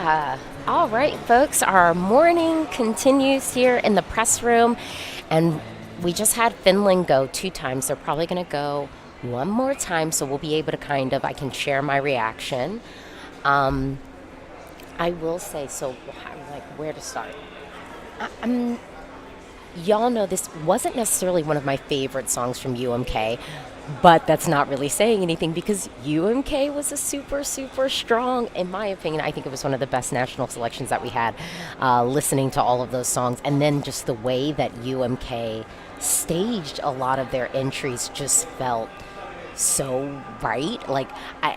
All right, folks, our morning continues here in the press room, and we just had Finland go 2 times. They're probably going to go one more time, so we'll be able to I can share my reaction. Um, I will say, so, like, where to start? I'm Y'all know this wasn't necessarily one of my favorite songs from UMK, but that's not really saying anything because UMK was a super, super strong, in my opinion. I think it was one of the best national selections that we had, listening to all of those songs. And then just the way that UMK staged a lot of their entries just felt so right. Like,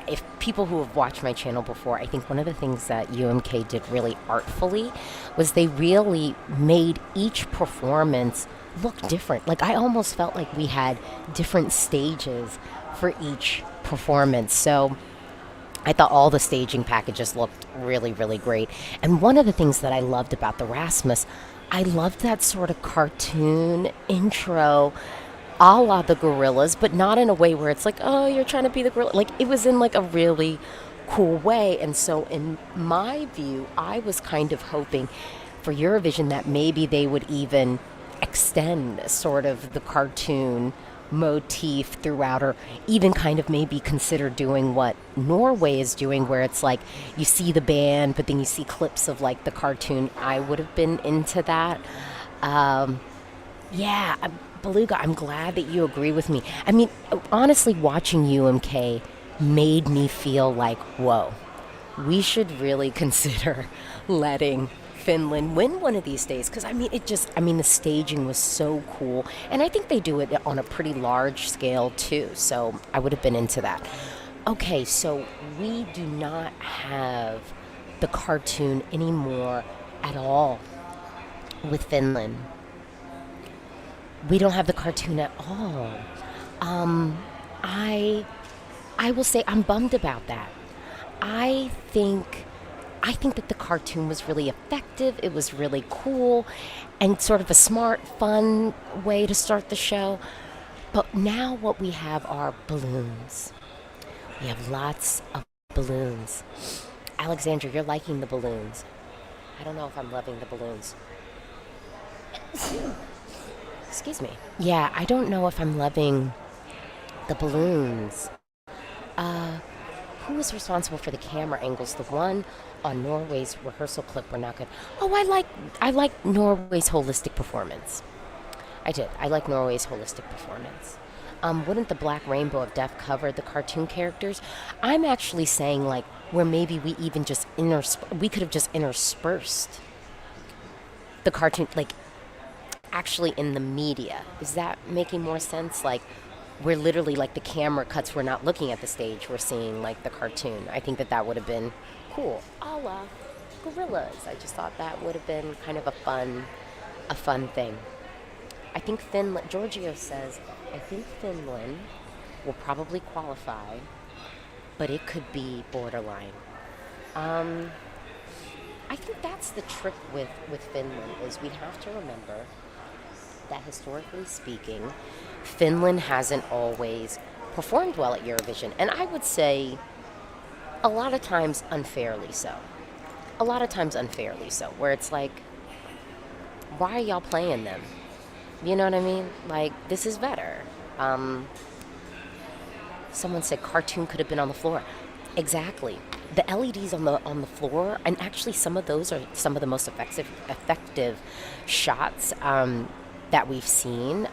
if people who have watched my channel before, I think one of the things that UMK did really artfully was they really made each performance look different. Like, I almost felt like we had different stages for each performance. So I thought all the staging packages looked really, really great. And one of the things that I loved about the Rasmus, I loved that sort of cartoon intro a la the gorillas, but not in a way where it's like, oh, you're trying to be the gorilla. Like, it was in like a really cool way. And so, in my view, I was kind of hoping for Eurovision that maybe they would even extend sort of the cartoon motif throughout, or even kind of maybe consider doing what Norway is doing, where it's like you see the band, but then you see clips of like the cartoon. I would have been into that. Um, yeah, Beluga, I'm glad that you agree with me. I mean, honestly, watching UMK made me feel like, whoa, we should really consider letting Finland win one of these days. Because, I mean, the staging was so cool. And I think they do it on a pretty large scale, too. So I would have been into that. Okay, so we do not have the cartoon anymore at all with Finland. We don't have the cartoon at all. Um, I I will say I'm bummed about that. I think I think that the cartoon was really effective. It was really cool and sort of a smart, fun way to start the show. But now what we have are balloons. We have lots of balloons. Alexandra, you're liking the balloons. I don't know if I'm loving the balloons. Excuse me. Yeah, I don't know if I'm loving the balloons. Uh, who was responsible for the camera angles? The one on Norway's rehearsal clip were not good. Oh, I like Norway's holistic performance. I did. I like Norway's holistic performance. Wouldn't the Black Rainbow of Death cover the cartoon characters? I'm actually saying like where maybe we even just we could have just interspersed the cartoon, like actually in the media. Is that making more sense? Like we're literally like the camera cuts. We're not looking at the stage. We're seeing like the cartoon. I think that that would have been cool. A la gorillas. I just thought that would have been kind of a fun thing. I think Finland. Giorgio says I think Finland will probably qualify, but it could be borderline. Um, I think that's the trick with Finland is we have to remember that historically speaking, Finland hasn't always performed well at Eurovision. And I would say a lot of times unfairly so. A lot of times unfairly so, where it's like, why are y'all playing them? You know what I mean? Like, this is better. Someone said cartoon could have been on the floor. Exactly. The LEDs on the floor, and actually some of those are some of the most effective shots that we've seen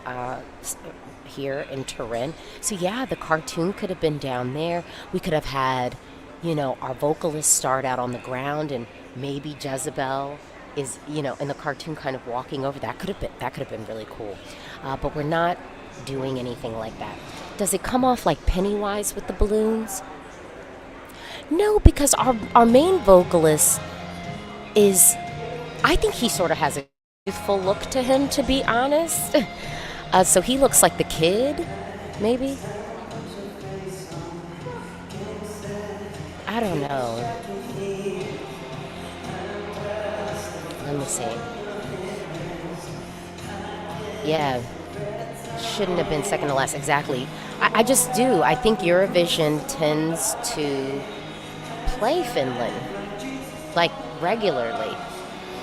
here in Turin. So yeah, the cartoon could have been down there. We could have had, our vocalists start out on the ground, and maybe Jezebel is, in the cartoon kind of walking over. That could have been really cool. But we're not doing anything like that. Does it come off like Pennywise with the balloons? No, because our main vocalist is, I think he sort of has a youthful look to him, to be honest. So he looks like the kid, maybe. I don't know. Let me see. Yeah, shouldn't have been second to last. Exactly. I just do. I think Eurovision tends to play Finland. like regularly.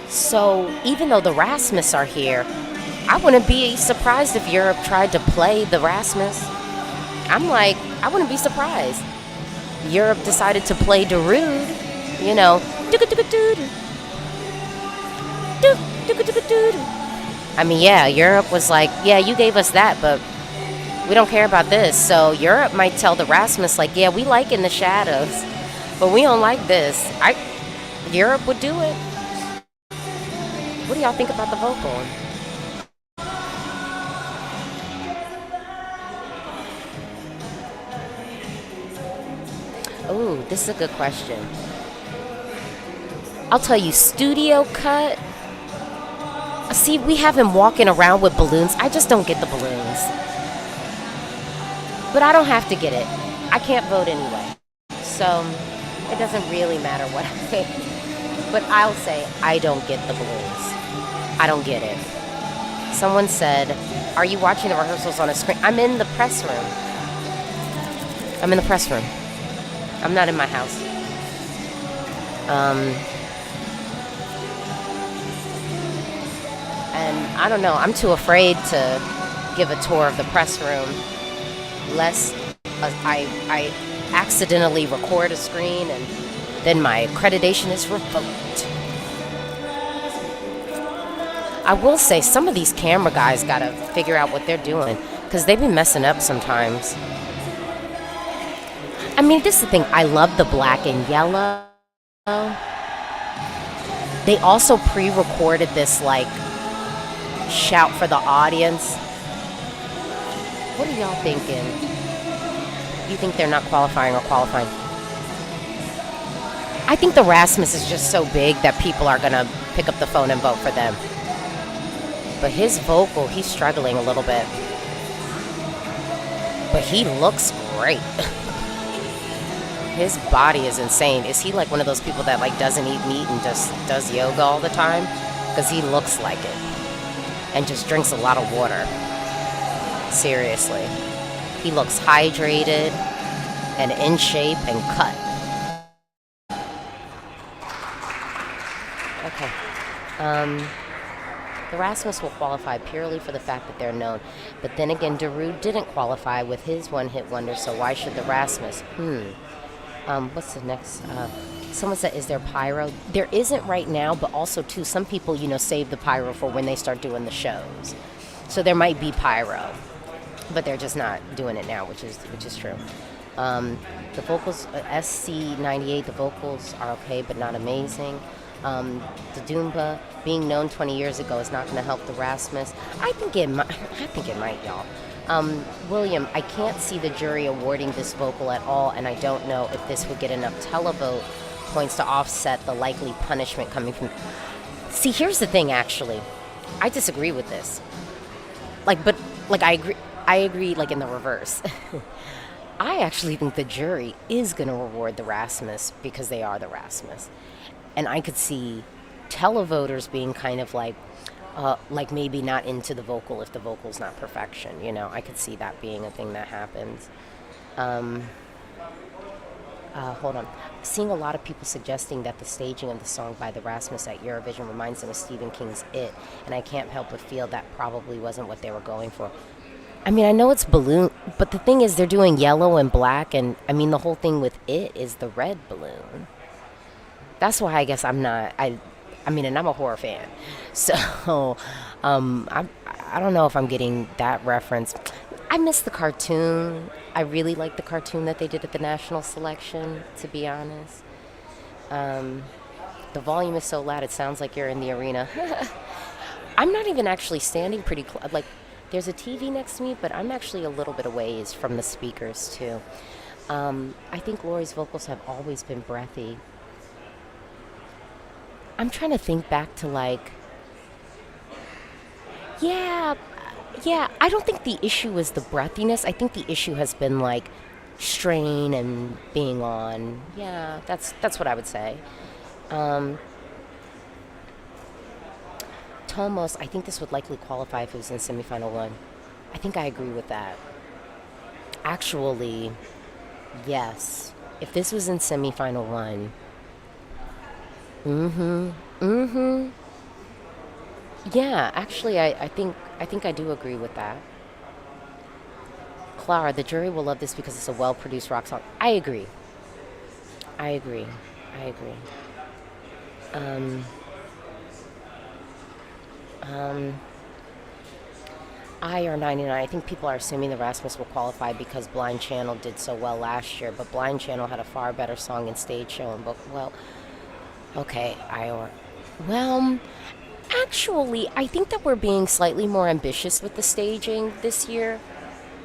So even though the Rasmus are here, I wouldn't be surprised if Europe tried to play the Rasmus. I'm like, I wouldn't be surprised. Europe decided to play Darude, you know. I mean, yeah, Europe was like, yeah, you gave us that, but we don't care about this. So Europe might tell the Rasmus, like, yeah, we like In the Shadows, but we don't like this. Europe would do it. What do y'all think about the vocal? Oh, this is a good question. I'll tell you, studio cut. See, we have him walking around with balloons. I just don't get the balloons. But I don't have to get it. I can't vote anyway. So it doesn't really matter what I think. But I'll say I don't get the balloons. I don't get it. Someone said, are you watching the rehearsals on a screen? I'm in the press room. I'm in the press room. I'm not in my house. And I don't know. I'm too afraid to give a tour of the press room, lest I accidentally record a screen and then my accreditation is revoked. I will say some of these camera guys gotta figure out what they're doing, because they be messing up sometimes. I mean, this is the thing. I love the black and yellow. They also pre-recorded this, like, shout for the audience. What are y'all thinking? You think they're not qualifying or qualifying? I think the Rasmus is just so big that people are going to pick up the phone and vote for them. But his vocal, he's struggling a little bit. But he looks great. His body is insane. Is he like one of those people that like doesn't eat meat and just does yoga all the time? Because he looks like it. And just drinks a lot of water. Seriously. He looks hydrated and in shape and cut. Okay. The Rasmus will qualify purely for the fact that they're known. But then again, Darude didn't qualify with his one-hit wonder, so why should the Rasmus? What's the next? Someone said, is there pyro? There isn't right now, but also, too, some people, you know, save the pyro for when they start doing the shows. So there might be pyro, but they're just not doing it now, which is true. The vocals, SC98, the vocals are okay, but not amazing. The Doomba being known 20 years ago is not going to help the Rasmus. I think it might, y'all. William, I can't see the jury awarding this vocal at all, and I don't know if this would get enough televote points to offset the likely punishment coming from... See, here's the thing, actually. I disagree with this. I agree, like, in the reverse. I actually think the jury is going to reward the Rasmus because they are the Rasmus. And I could see televoters being kind of like maybe not into the vocal if the vocal's not perfection, you know. I could see that being a thing that happens. Hold on. Seeing a lot of people suggesting that the staging of the song by the Rasmus at Eurovision reminds them of Stephen King's It, and I can't help but feel that probably wasn't what they were going for. I mean, I know it's balloon, but the thing is they're doing yellow and black, and I mean the whole thing with It is the red balloon. That's why I guess I'm not, I mean, and I'm a horror fan. So, I don't know if I'm getting that reference. I miss the cartoon. I really like the cartoon that they did at the national selection, to be honest. The volume is so loud, it sounds like you're in the arena. I'm not even actually standing pretty close. Like, there's a TV next to me, but I'm actually a little bit away from the speakers, too. I think Lori's vocals have always been breathy. I'm trying to think back to, like, yeah, I don't think the issue is the breathiness. I think the issue has been, like, strain and being on. Yeah, that's what I would say. Tomos, I think this would likely qualify if it was in semifinal 1. I think I agree with that. Actually, yes. If this was in semifinal 1, Mm-hmm. Mm-hmm. Yeah, actually, I think I do agree with that. Clara, the jury will love this because it's a well-produced rock song. I agree. I agree. I agree. Um, um, I or 99. I think people are assuming the Rasmus will qualify because Blind Channel did so well last year, but Blind Channel had a far better song and stage show. And but well, okay, I or well, actually, I think that we're being slightly more ambitious with the staging this year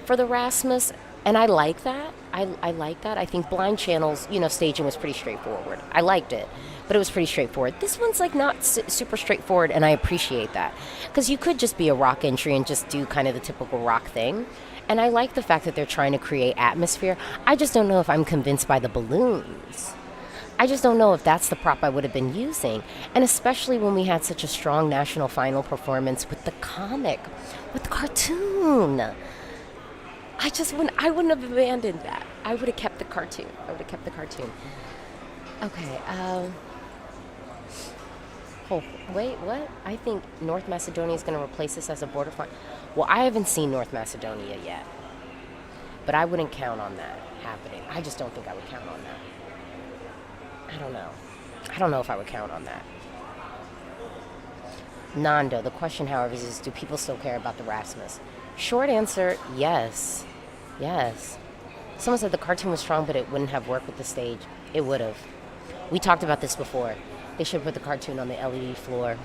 for the Rasmus, and I like that. I like that. I think Blind Channel's staging was pretty straightforward. I liked it, but it was pretty straightforward. This one's like not super straightforward, and I appreciate that because you could just be a rock entry and just do kind of the typical rock thing. And I like the fact that they're trying to create atmosphere. I just don't know if I'm convinced by the balloons. I just don't know if that's the prop I would have been using. And especially when we had such a strong national final performance with the comic, with the cartoon. I wouldn't have abandoned that. I would have kept the cartoon. I would have kept the cartoon. Okay. Oh, wait, what? I think North Macedonia is going to replace this as a border fine. Well, I haven't seen North Macedonia yet, but I wouldn't count on that happening. I just don't think I would count on that. I don't know. I don't know if I would count on that. Nando, the question, however, is do people still care about the Rasmus? Short answer, yes. Yes. Someone said the cartoon was strong, but it wouldn't have worked with the stage. It would have. We talked about this before. They should have put the cartoon on the LED floor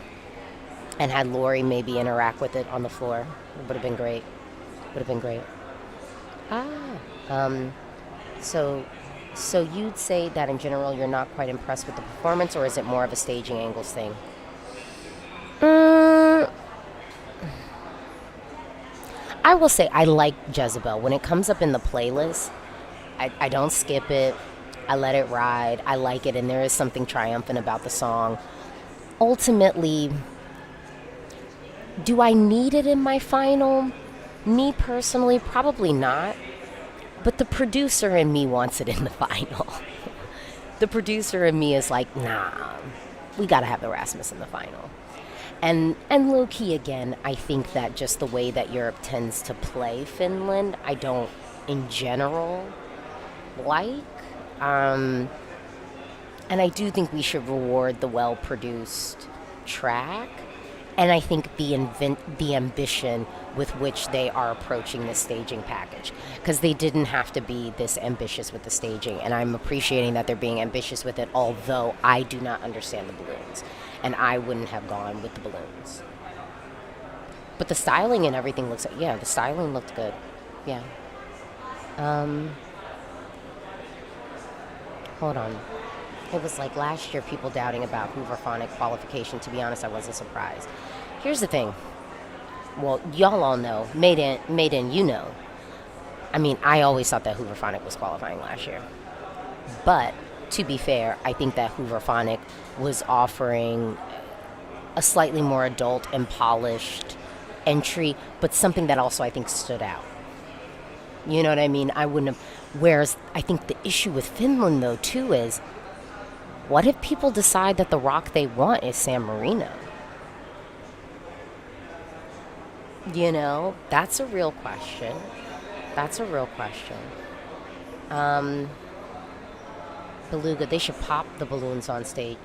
and had Lori maybe interact with it on the floor. It would have been great. Would have been great. Ah. So you'd say that in general you're not quite impressed with the performance, or is it more of a staging angles thing? I will say I like Jezebel. When it comes up in the playlist, I don't skip it. I let it ride. I like it, and there is something triumphant about the song. Ultimately, do I need it in my final? Me personally, probably not. But the producer in me wants it in the final. The producer in me is like, nah, we gotta have the Rasmus in the final. And low key again, I think that just the way that Europe tends to play Finland, I don't in general like. And I do think we should reward the well-produced track, and I think the ambition with which they are approaching the staging package, because they didn't have to be this ambitious with the staging, and I'm appreciating that they're being ambitious with it, although I do not understand the balloons, and I wouldn't have gone with the balloons. But the styling and everything looks, yeah, the styling looked good. Yeah. Hold on. It was like last year people doubting about Hooverphonic qualification. To be honest, I wasn't surprised. Here's the thing. Well, y'all all know. Made in, you know. I mean, I always thought that Hooverphonic was qualifying last year. But, to be fair, I think that Hooverphonic was offering a slightly more adult and polished entry, but something that also I think stood out. You know what I mean? I wouldn't have. Whereas I think the issue with Finland, though, too, is what if people decide that the rock they want is San Marino? You know, that's a real question. That's a real question. Beluga, they should pop the balloons on stage.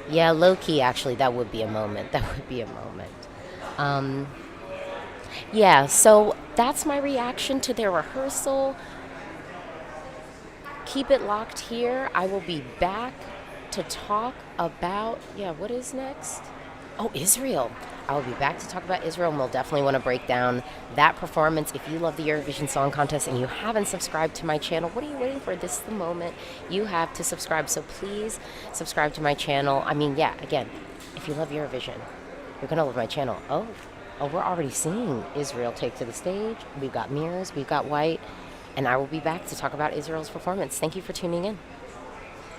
Yeah, low key, actually, that would be a moment. That would be a moment. Yeah, so that's my reaction to their rehearsal. Keep it locked here. I will be back to talk about, what is next? Oh, Israel. I will be back to talk about Israel, and we'll definitely want to break down that performance. If you love the Eurovision Song Contest and you haven't subscribed to my channel, what are you waiting for? This is the moment you have to subscribe. So please subscribe to my channel. I mean, again, if you love Eurovision, you're going to love my channel. Oh, we're already seeing Israel take to the stage. We've got mirrors, we've got white, and I will be back to talk about Israel's performance. Thank you for tuning in.